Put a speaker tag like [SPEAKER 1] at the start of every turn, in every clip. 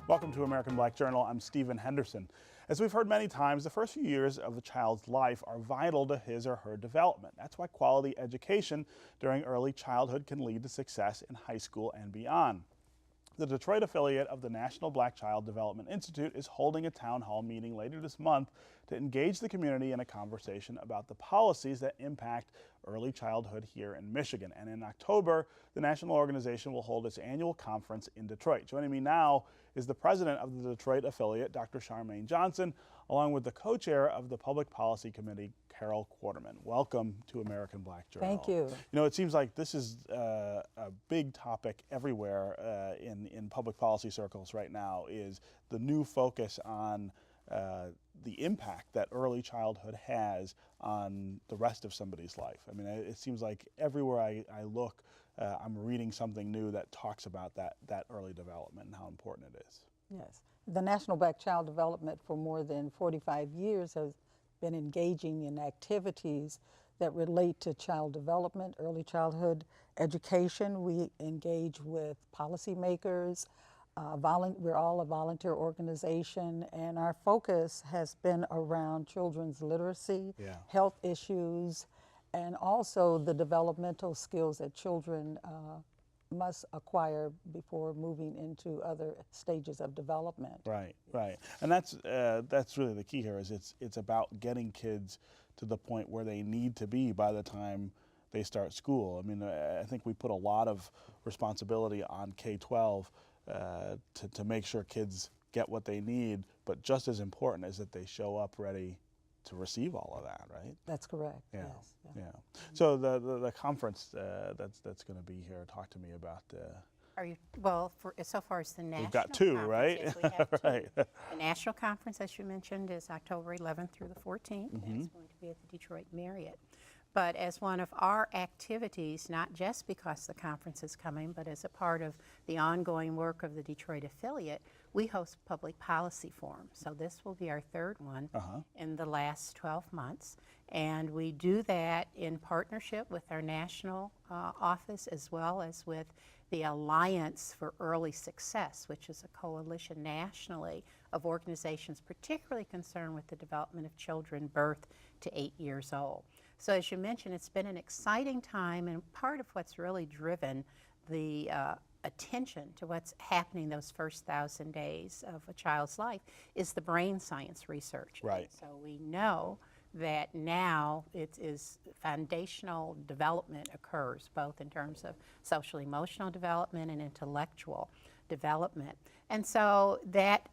[SPEAKER 1] Welcome to American Black Journal. I'm Stephen Henderson. As we've heard many times, the first few years of a child's life are vital to his or her development. That's why quality education during early childhood can lead to success in high school and beyond. The Detroit affiliate of the National Black Child Development Institute is holding a town hall meeting later this month to engage the community in a conversation about the policies that impact early childhood here in Michigan. And in October, the national organization will hold its annual conference in Detroit. Joining me now is the president of the Detroit affiliate, Dr. Charmaine Johnson, along with the co-chair of the Public Policy Committee, Carol Quarterman. Welcome to American Black Journal.
[SPEAKER 2] Thank you.
[SPEAKER 1] You know, it seems like this is a big topic everywhere in public policy circles right now, is the new focus on the impact that early childhood has on the rest of somebody's life. I mean, it seems like everywhere I look, I'm reading something new that talks about that early development and how important it is.
[SPEAKER 2] Yes. The National Black Child Development for more than 45 years has been engaging in activities that relate to child development, early childhood education. We engage with policymakers. We're all a volunteer organization, and our focus has been around children's literacy, health issues, and also the developmental skills that children must acquire before moving into other stages of development.
[SPEAKER 1] Right, right, and that's really the key here. Is it's about getting kids to the point where they need to be by the time they start school. I mean, I think we put a lot of responsibility on K-12 to make sure kids get what they need, but just as important is that they show up ready to receive all of that, right?
[SPEAKER 2] That's correct.
[SPEAKER 1] Yeah,
[SPEAKER 2] yes.
[SPEAKER 1] yeah. So the conference that's going to be here. Talk to me about.
[SPEAKER 3] Are you well? So far as the national.
[SPEAKER 1] We've got two,
[SPEAKER 3] conference,
[SPEAKER 1] right?
[SPEAKER 3] Yes, we have two.
[SPEAKER 1] Right.
[SPEAKER 3] The national conference, as you mentioned, is October 11th through the 14th. And it's going to be at the Detroit Marriott. But as one of our activities, not just because the conference is coming, but as a part of the ongoing work of the Detroit affiliate, we host public policy forums. So this will be our third one in the last 12 months. And we do that in partnership with our national office, as well as with the Alliance for Early Success, which is a coalition nationally of organizations particularly concerned with the development of children birth to 8 years old. So as you mentioned, it's been an exciting time, and part of what's really driven the attention to what's happening those first 1,000 days of a child's life is the brain science research.
[SPEAKER 1] Right.
[SPEAKER 3] And so we know that now it is foundational development occurs, both in terms of social emotional development and intellectual development. And so that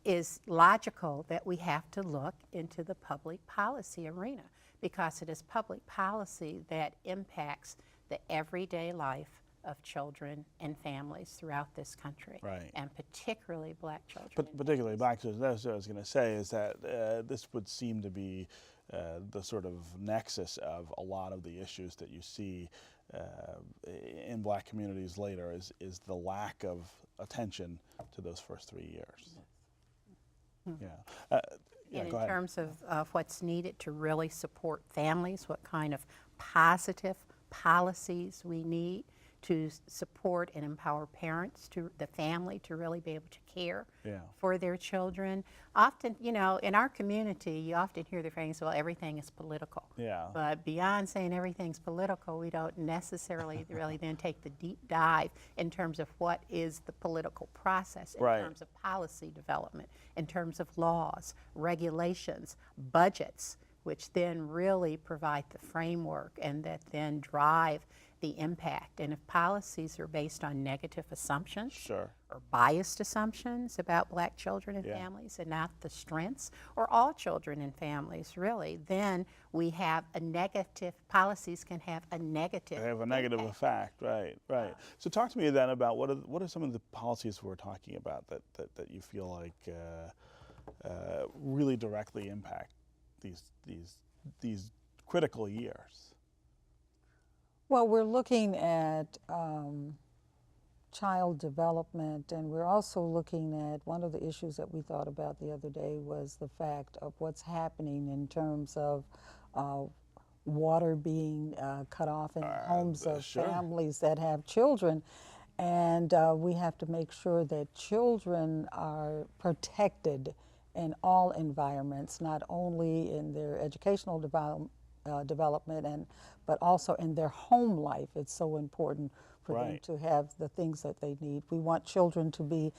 [SPEAKER 3] is logical that we have to look into the public policy arena, because it is public policy that impacts the everyday life of children and families throughout this country,
[SPEAKER 1] Right.
[SPEAKER 3] and particularly black children.
[SPEAKER 1] But particularly black children. That's what I was going to say, is that this would seem to be the sort of nexus of a lot of the issues that you see in black communities later, is the lack of attention to those first 3 years. Yeah.
[SPEAKER 3] And in terms of what's needed to really support families, what kind of positive policies we need to support and empower parents, to the family, to really be able to care for their children. Often, you know, in our community, you often hear the phrase, well, everything is political.
[SPEAKER 1] Yeah.
[SPEAKER 3] But beyond saying everything's political, we don't necessarily really then take the deep dive in terms of what is the political process, in terms of policy development, in terms of laws, regulations, budgets, which then really provide the framework and that then drive the impact. And if policies are based on negative assumptions or biased assumptions about black children and families, and not the strengths, or all children and families really, then we have a negative, policies can have a negative
[SPEAKER 1] They have a negative effect, right. So talk to me then about what are some of the policies we're talking about that you feel like really directly impact these critical years?
[SPEAKER 2] Well, we're looking at child development, and we're also looking at, one of the issues that we thought about the other day was the fact of what's happening in terms of water being cut off in homes of families that have children. And we have to make sure that children are protected in all environments, not only in their educational development, but also in their home life. It's so important for them
[SPEAKER 1] Right.
[SPEAKER 2] to have the things that they need. We want children to be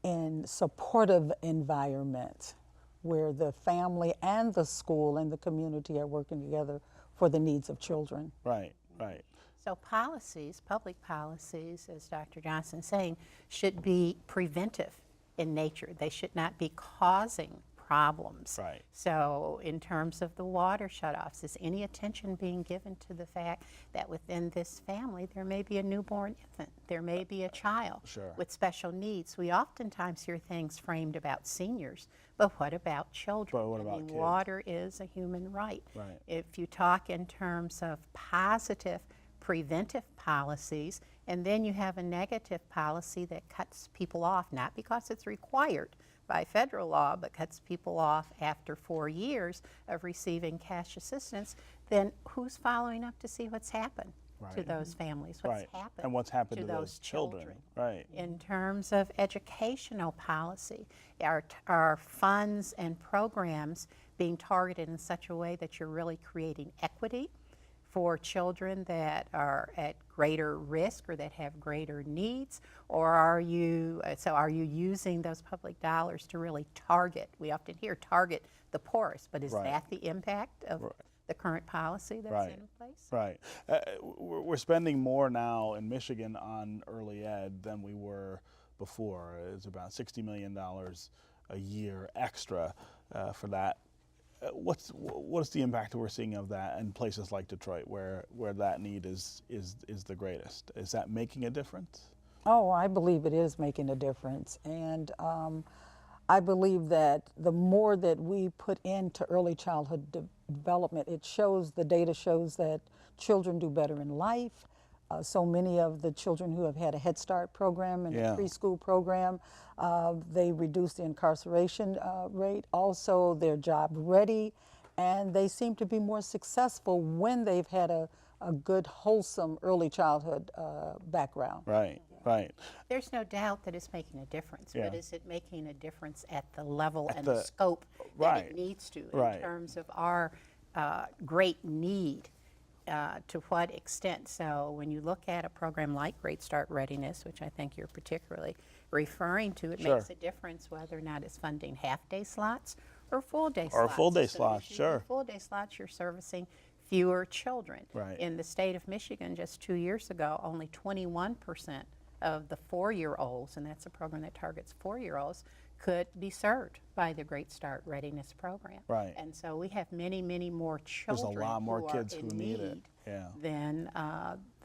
[SPEAKER 2] in supportive environments where the family and the school and the community are working together for the needs of children.
[SPEAKER 1] Right. Right.
[SPEAKER 3] So policies, public policies, as Dr. Johnson is saying, should be preventive in nature. They should not be causing problems.
[SPEAKER 1] Right.
[SPEAKER 3] So in terms of the water shutoffs, is any attention being given to the fact that within this family there may be a newborn infant, there may be a child
[SPEAKER 1] Sure.
[SPEAKER 3] with special needs? We oftentimes hear things framed about seniors, but what about children?
[SPEAKER 1] But what
[SPEAKER 3] I
[SPEAKER 1] about
[SPEAKER 3] mean,
[SPEAKER 1] kids?
[SPEAKER 3] water is a human right.
[SPEAKER 1] Right.
[SPEAKER 3] If you talk in terms of positive preventive policies, and then you have a negative policy that cuts people off, not because it's required by federal law, but cuts people off after 4 years of receiving cash assistance, then who's following up to see what's happened to
[SPEAKER 1] Right.
[SPEAKER 3] those families? What's
[SPEAKER 1] Right.
[SPEAKER 3] happened
[SPEAKER 1] And what's happened
[SPEAKER 3] to
[SPEAKER 1] to
[SPEAKER 3] those children?
[SPEAKER 1] Right.
[SPEAKER 3] In terms of educational policy, are funds and programs being targeted in such a way that you're really creating equity for children that are at greater risk or that have greater needs? Or are you using those public dollars to really target? We often hear target the poorest, but is
[SPEAKER 1] Right.
[SPEAKER 3] that the impact of the current policy that's
[SPEAKER 1] Right.
[SPEAKER 3] in place?
[SPEAKER 1] Right. We're spending more now in Michigan on early ed than we were before. It's about $60 million a year extra for that. What's the impact that we're seeing of that in places like Detroit, where that need is the greatest? Is that making a difference?
[SPEAKER 2] Oh, I believe it is making a difference. And I believe that the more that we put into early childhood development, the data shows that children do better in life. So many of the children who have had a Head Start program and
[SPEAKER 1] Yeah.
[SPEAKER 2] a preschool program, they reduce the incarceration rate. Also, they're job ready, and they seem to be more successful when they've had a good, wholesome early childhood background.
[SPEAKER 1] Right. Right.
[SPEAKER 3] There's no doubt that it's making a difference,
[SPEAKER 1] Yeah.
[SPEAKER 3] but is it making a difference at the level and
[SPEAKER 1] the-
[SPEAKER 3] the scope that
[SPEAKER 1] right,
[SPEAKER 3] it needs to
[SPEAKER 1] right.
[SPEAKER 3] in terms of our great need? To what extent? So when you look at a program like Great Start Readiness, which I think you're particularly referring to, it
[SPEAKER 1] Sure.
[SPEAKER 3] makes a difference whether or not it's funding half-day slots or full-day
[SPEAKER 1] Or
[SPEAKER 3] slots.
[SPEAKER 1] full-day
[SPEAKER 3] So
[SPEAKER 1] slots,
[SPEAKER 3] if you do
[SPEAKER 1] sure.
[SPEAKER 3] Full-day slots, you're servicing fewer children.
[SPEAKER 1] Right.
[SPEAKER 3] In the state of Michigan, just 2 years ago, only 21% of the 4-year-olds, and that's a program that targets 4-year-olds, could be served by the Great Start Readiness program.
[SPEAKER 1] Right.
[SPEAKER 3] And so we have many, many more
[SPEAKER 1] There's
[SPEAKER 3] children
[SPEAKER 1] a lot more
[SPEAKER 3] who
[SPEAKER 1] kids
[SPEAKER 3] are
[SPEAKER 1] who
[SPEAKER 3] in
[SPEAKER 1] need it. Yeah.
[SPEAKER 3] than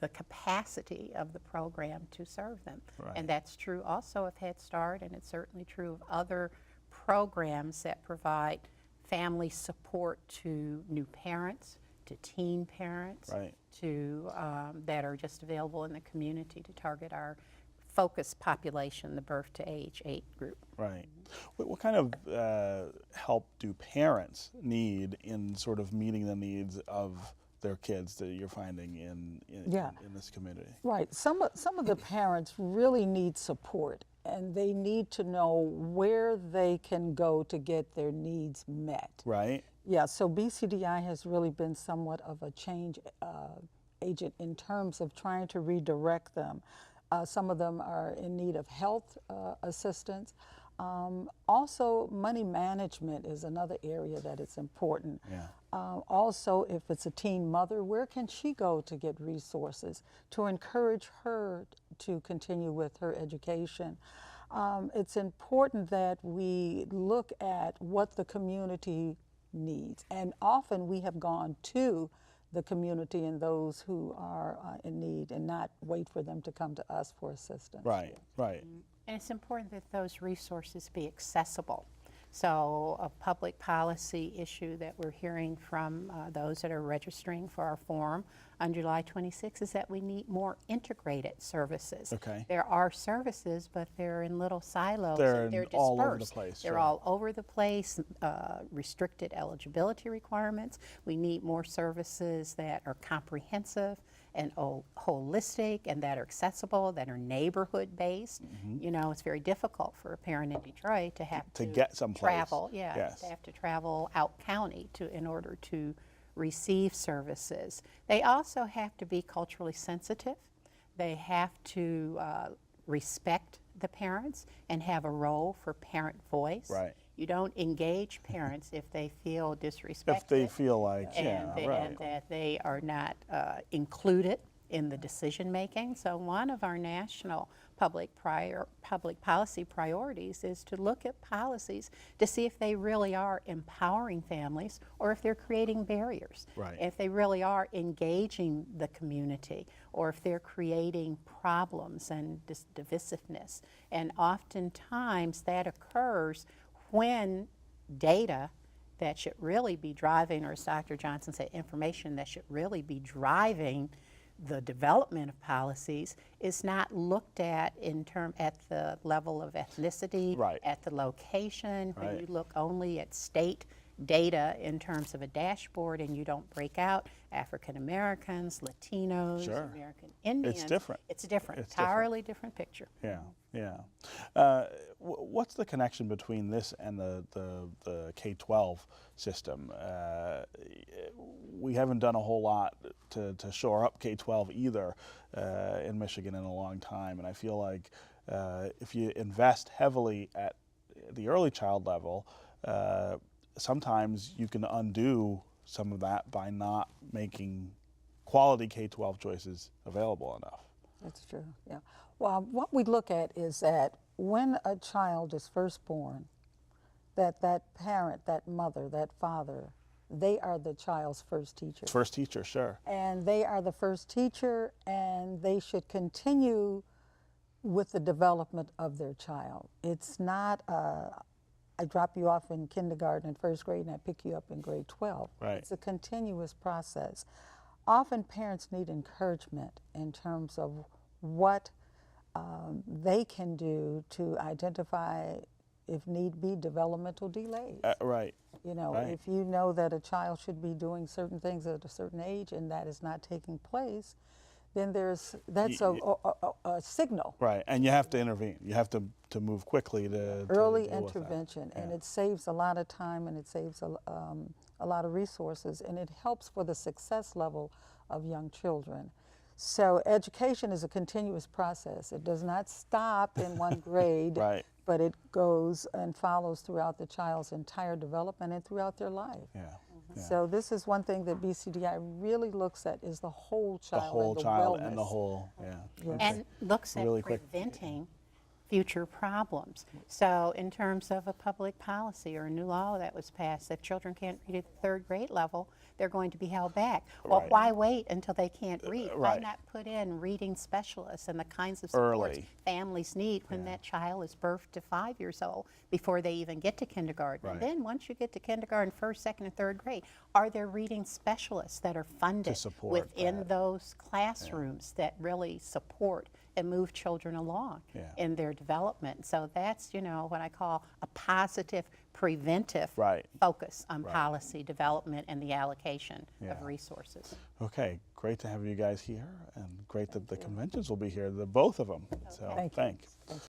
[SPEAKER 3] the capacity of the program to serve them.
[SPEAKER 1] Right.
[SPEAKER 3] And that's true also of Head Start, and it's certainly true of other programs that provide family support to new parents, to teen parents,
[SPEAKER 1] Right.
[SPEAKER 3] to that are just available in the community to target our focus population, the birth to age 8 group.
[SPEAKER 1] Right. What kind of help do parents need in sort of meeting the needs of their kids that you're finding in this community?
[SPEAKER 2] Right. Some of the parents really need support, and they need to know where they can go to get their needs met.
[SPEAKER 1] Right.
[SPEAKER 2] Yeah, so BCDI has really been somewhat of a change agent in terms of trying to redirect them. Some of them are in need of health assistance. Also, money management is another area that is important.
[SPEAKER 1] Yeah.
[SPEAKER 2] Also, if it's a teen mother, where can she go to get resources to encourage her to continue with her education? It's important that we look at what the community needs, and often we have gone to the community and those who are in need and not wait for them to come to us for assistance.
[SPEAKER 1] Right. Right.
[SPEAKER 3] And it's important that those resources be accessible. So a public policy issue that we're hearing from those that are registering for our forum on July 26 is that we need more integrated services.
[SPEAKER 1] Okay.
[SPEAKER 3] There are services, but they're in little silos.
[SPEAKER 1] They're
[SPEAKER 3] and they're dispersed.
[SPEAKER 1] all over the place,
[SPEAKER 3] They're
[SPEAKER 1] sure.
[SPEAKER 3] all over the place, restricted eligibility requirements. We need more services that are comprehensive and holistic and that are accessible, that are neighborhood based. You know, it's very difficult for a parent in Detroit to have
[SPEAKER 1] To get someplace.
[SPEAKER 3] travel,
[SPEAKER 1] Yes.
[SPEAKER 3] to have to travel out county in order to receive services. They also have to be culturally sensitive. They have to respect the parents and have a role for parent voice.
[SPEAKER 1] Right.
[SPEAKER 3] You don't engage parents if they feel disrespected.
[SPEAKER 1] If they feel like,
[SPEAKER 3] and, and that they are not included in the decision making. So one of our national public policy priorities is to look at policies to see if they really are empowering families or if they're creating barriers.
[SPEAKER 1] Right.
[SPEAKER 3] If they really are engaging the community or if they're creating problems and divisiveness. And oftentimes that occurs when data that should really be driving, or as Dr. Johnson said, information that should really be driving the development of policies is not looked at at the level of ethnicity,
[SPEAKER 1] Right.
[SPEAKER 3] at the location, when
[SPEAKER 1] Right.
[SPEAKER 3] you look only at state data in terms of a dashboard and you don't break out African Americans, Latinos,
[SPEAKER 1] Sure.
[SPEAKER 3] American Indians.
[SPEAKER 1] different.
[SPEAKER 3] It's different,
[SPEAKER 1] It's different.
[SPEAKER 3] entirely different picture.
[SPEAKER 1] Yeah, yeah. What's the connection between this and the K-12 system? We haven't done a whole lot to shore up K-12 either in Michigan in a long time, and I feel like if you invest heavily at the early child level, sometimes you can undo some of that by not making quality K-12 choices available enough.
[SPEAKER 2] That's true, yeah. Well, what we look at is that when a child is first born, that parent, that mother, that father, they are the child's first teacher.
[SPEAKER 1] First teacher, sure.
[SPEAKER 2] And they are the first teacher, and they should continue with the development of their child. It's not, I drop you off in kindergarten and first grade and I pick you up in grade 12.
[SPEAKER 1] Right.
[SPEAKER 2] It's a continuous process. Often parents need encouragement in terms of what they can do to identify, if need be, developmental delays.
[SPEAKER 1] Right.
[SPEAKER 2] You know,
[SPEAKER 1] right.
[SPEAKER 2] if you know that a child should be doing certain things at a certain age and that is not taking place, then that's a signal.
[SPEAKER 1] Right, and you have to intervene. You have to move quickly to
[SPEAKER 2] Early
[SPEAKER 1] deal with that.
[SPEAKER 2] intervention, and
[SPEAKER 1] Yeah.
[SPEAKER 2] it saves a lot of time and it saves a lot of resources, and it helps for the success level of young children. So education is a continuous process. It does not stop in one grade,
[SPEAKER 1] Right.
[SPEAKER 2] but it goes and follows throughout the child's entire development and throughout their life.
[SPEAKER 1] Yeah. yeah.
[SPEAKER 2] So this is one thing that BCDI really looks at is the whole
[SPEAKER 1] The
[SPEAKER 2] child
[SPEAKER 1] whole
[SPEAKER 2] and the
[SPEAKER 1] child
[SPEAKER 2] wellness.
[SPEAKER 1] and the whole, yeah.
[SPEAKER 2] Yes.
[SPEAKER 3] And looks at
[SPEAKER 1] Really quick.
[SPEAKER 3] preventing future problems. So in terms of a public policy or a new law that was passed, if children can't read at the third grade level, they're going to be held back. Well,
[SPEAKER 1] Right.
[SPEAKER 3] why wait until they can't read? Why
[SPEAKER 1] right.
[SPEAKER 3] not put in reading specialists and the kinds of supports
[SPEAKER 1] Early.
[SPEAKER 3] families need when that child is birthed to 5 years old before they even get to kindergarten?
[SPEAKER 1] Right.
[SPEAKER 3] And then once you get to kindergarten, first, second, and third grade, are there reading specialists that are funded
[SPEAKER 1] support
[SPEAKER 3] within
[SPEAKER 1] that.
[SPEAKER 3] those classrooms that really support and move children along
[SPEAKER 1] Yeah.
[SPEAKER 3] in their development? So that's, you know, what I call a positive preventive
[SPEAKER 1] Right.
[SPEAKER 3] focus on policy development and the allocation
[SPEAKER 1] Yeah.
[SPEAKER 3] of resources.
[SPEAKER 1] Okay, great to have you guys here, and great that the conventions will be here, the both of them. So
[SPEAKER 2] Thank you.
[SPEAKER 1] thanks.